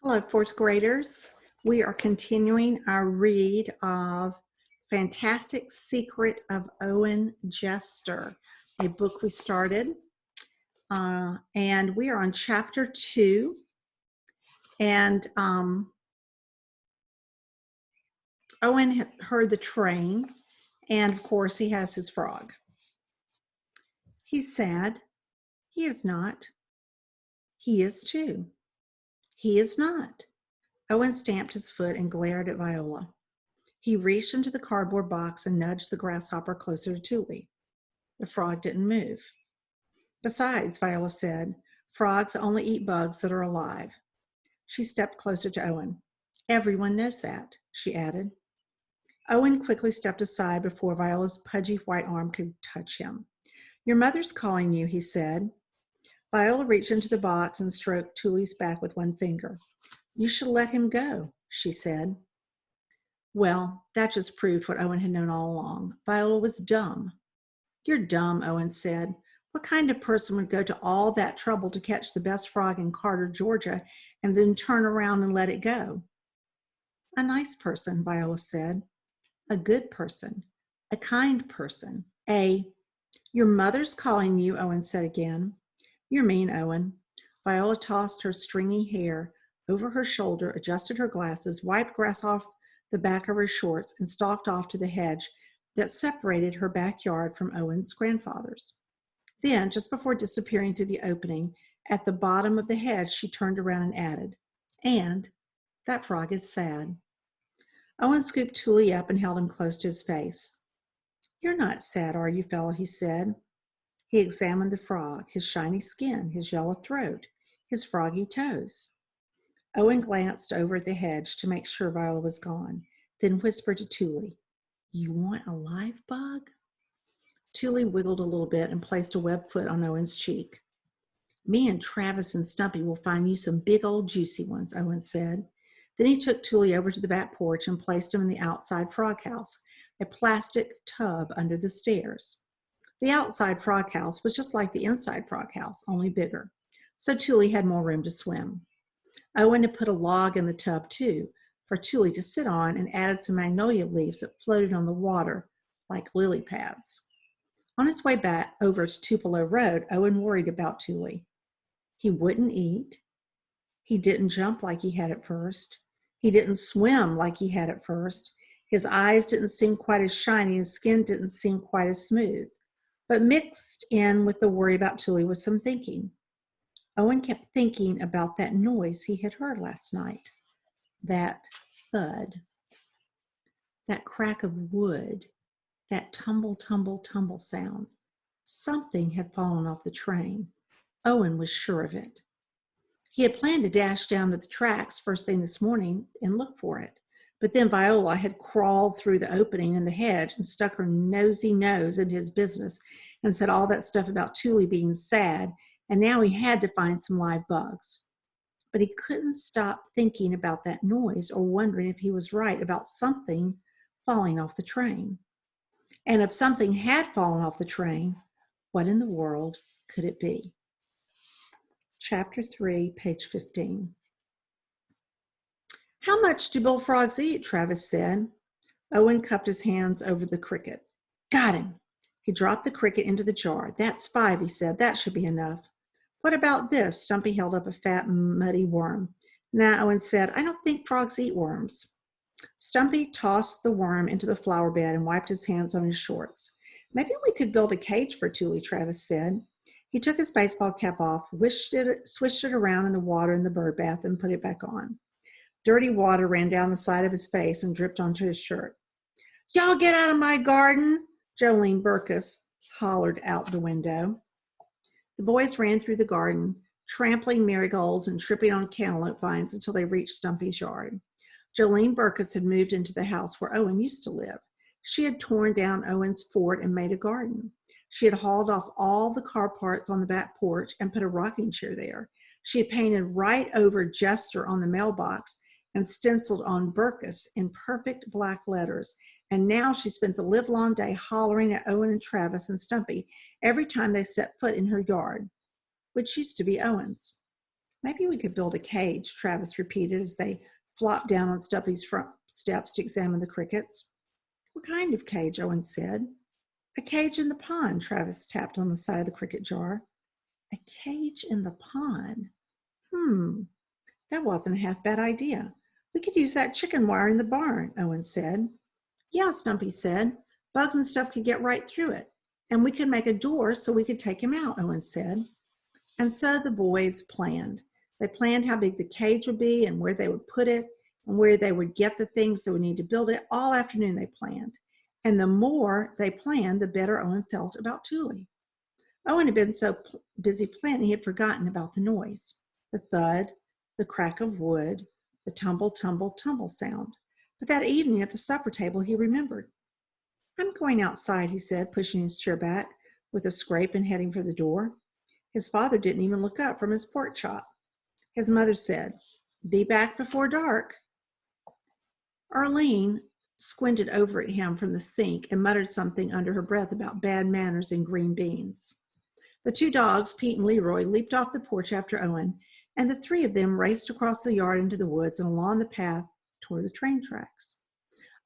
Hello, fourth graders. We are continuing our read of Fantastic Secret of Owen Jester, a book we started. And we are on chapter 2. And Owen had heard the train, and of course he has his frog. He's sad. He is not. He is too. He is not. Owen stamped his foot and glared at Viola. He reached into the cardboard box and nudged the grasshopper closer to Tuli. The frog didn't move. Besides, Viola said, frogs only eat bugs that are alive. She stepped closer to Owen. Everyone knows that, she added. Owen quickly stepped aside before Viola's pudgy white arm could touch him. Your mother's calling you, he said. Viola reached into the box and stroked Tuli's back with one finger. You should let him go, she said. Well, that just proved what Owen had known all along. Viola was dumb. You're dumb, Owen said. What kind of person would go to all that trouble to catch the best frog in Carter, Georgia, and then turn around and let it go? A nice person, Viola said. A good person. A kind person. Your mother's calling you, Owen said again. You're mean, Owen. Viola tossed her stringy hair over her shoulder, adjusted her glasses, wiped grass off the back of her shorts, and stalked off to the hedge that separated her backyard from Owen's grandfather's. Then, just before disappearing through the opening at the bottom of the hedge, she turned around and added, and that frog is sad. Owen scooped Tuli up and held him close to his face. You're not sad, are you, fellow? He said. He examined the frog, his shiny skin, his yellow throat, his froggy toes. Owen glanced over at the hedge to make sure Viola was gone, then whispered to Tuli, You want a live bug? Tuli wiggled a little bit and placed a webbed foot on Owen's cheek. Me and Travis and Stumpy will find you some big old juicy ones, Owen said. Then he took Tuli over to the back porch and placed him in the outside frog house, a plastic tub under the stairs. The outside frog house was just like the inside frog house, only bigger, so Tuli had more room to swim. Owen had put a log in the tub, too, for Tuli to sit on and added some magnolia leaves that floated on the water like lily pads. On his way back over to Tupelo Road, Owen worried about Tuli. He wouldn't eat. He didn't jump like he had at first. He didn't swim like he had at first. His eyes didn't seem quite as shiny. His skin didn't seem quite as smooth. But mixed in with the worry about Tuli was some thinking. Owen kept thinking about that noise he had heard last night. That thud. That crack of wood. That tumble, tumble, tumble sound. Something had fallen off the train. Owen was sure of it. He had planned to dash down to the tracks first thing this morning and look for it. But then Viola had crawled through the opening in the hedge and stuck her nosy nose into his business and said all that stuff about Tuli being sad, and now he had to find some live bugs. But he couldn't stop thinking about that noise or wondering if he was right about something falling off the train. And if something had fallen off the train, what in the world could it be? Chapter 3, page 15. How much do bullfrogs eat? Travis said. Owen cupped his hands over the cricket. Got him. He dropped the cricket into the jar. That's 5, he said. That should be enough. What about this? Stumpy held up a fat, muddy worm. Nah, Owen said, I don't think frogs eat worms. Stumpy tossed the worm into the flower bed and wiped his hands on his shorts. Maybe we could build a cage for Tuli, Travis said. He took his baseball cap off, swished it around in the water in the bird bath, and put it back on. Dirty water ran down the side of his face and dripped onto his shirt. Y'all get out of my garden, Jolene Burkus hollered out the window. The boys ran through the garden, trampling marigolds and tripping on cantaloupe vines until they reached Stumpy's yard. Jolene Burkus had moved into the house where Owen used to live. She had torn down Owen's fort and made a garden. She had hauled off all the car parts on the back porch and put a rocking chair there. She had painted right over Jester on the mailbox and stenciled on Burkus in perfect black letters. And now she spent the livelong day hollering at Owen and Travis and Stumpy every time they set foot in her yard, which used to be Owen's. Maybe we could build a cage, Travis repeated as they flopped down on Stumpy's front steps to examine the crickets. What kind of cage? Owen said. A cage in the pond, Travis tapped on the side of the cricket jar. A cage in the pond? That wasn't a half bad idea. We could use that chicken wire in the barn, Owen said. Yeah, Stumpy said. Bugs and stuff could get right through it. And we could make a door so we could take him out, Owen said. And so the boys planned. They planned how big the cage would be and where they would put it and where they would get the things that would need to build it. All afternoon they planned. And the more they planned, the better Owen felt about Thule. Owen had been so busy planning he had forgotten about the noise, the thud, the crack of wood, the tumble, tumble, tumble sound. But that evening at the supper table, he remembered. I'm going outside, he said, pushing his chair back with a scrape and heading for the door. His father didn't even look up from his pork chop. His mother said, Be back before dark. Arlene squinted over at him from the sink and muttered something under her breath about bad manners and green beans. The two dogs, Pete and Leroy, leaped off the porch after Owen, and the three of them raced across the yard into the woods and along the path toward the train tracks.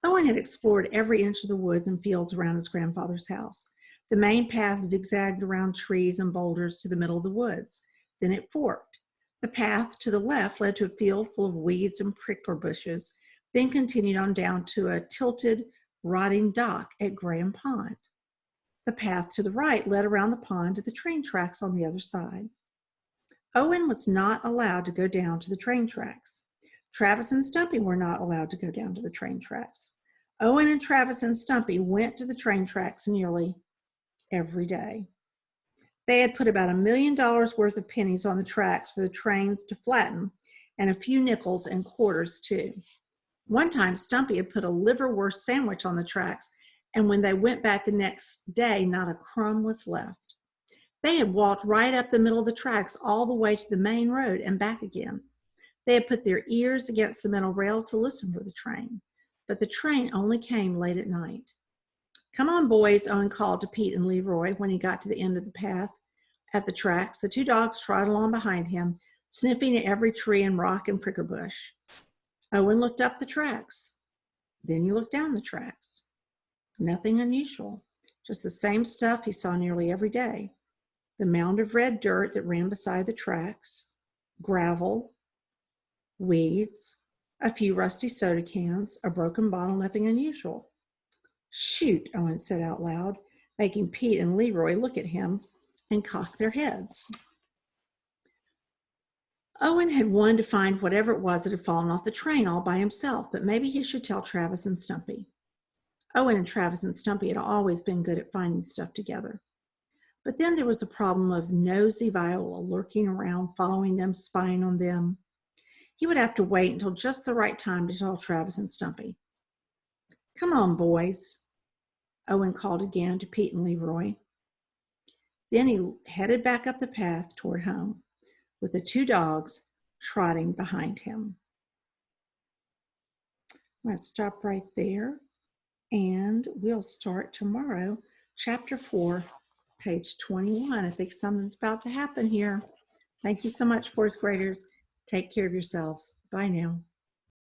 Owen had explored every inch of the woods and fields around his grandfather's house. The main path zigzagged around trees and boulders to the middle of the woods. Then it forked. The path to the left led to a field full of weeds and prickle bushes, then continued on down to a tilted, rotting dock at Graham Pond. The path to the right led around the pond to the train tracks on the other side. Owen was not allowed to go down to the train tracks. Travis and Stumpy were not allowed to go down to the train tracks. Owen and Travis and Stumpy went to the train tracks nearly every day. They had put about $1 million worth of pennies on the tracks for the trains to flatten, and a few nickels and quarters too. One time, Stumpy had put a liverwurst sandwich on the tracks, and when they went back the next day, not a crumb was left. They had walked right up the middle of the tracks all the way to the main road and back again. They had put their ears against the metal rail to listen for the train, but the train only came late at night. Come on, boys, Owen called to Pete and Leroy when he got to the end of the path at the tracks. The two dogs trotted along behind him, sniffing at every tree and rock and prickle bush. Owen looked up the tracks. Then he looked down the tracks. Nothing unusual, just the same stuff he saw nearly every day. The mound of red dirt that ran beside the tracks, gravel, weeds, a few rusty soda cans, a broken bottle, nothing unusual. Shoot, Owen said out loud, making Pete and Leroy look at him and cock their heads. Owen had wanted to find whatever it was that had fallen off the train all by himself, but maybe he should tell Travis and Stumpy. Owen and Travis and Stumpy had always been good at finding stuff together. But then there was the problem of nosy Viola lurking around, following them, spying on them. He would have to wait until just the right time to tell Travis and Stumpy. Come on, boys, Owen called again to Pete and Leroy. Then he headed back up the path toward home, with the two dogs trotting behind him. I'm going to stop right there, and we'll start tomorrow, Chapter 4, page 21. I think something's about to happen here. Thank you so much, fourth graders. Take care of yourselves. Bye now.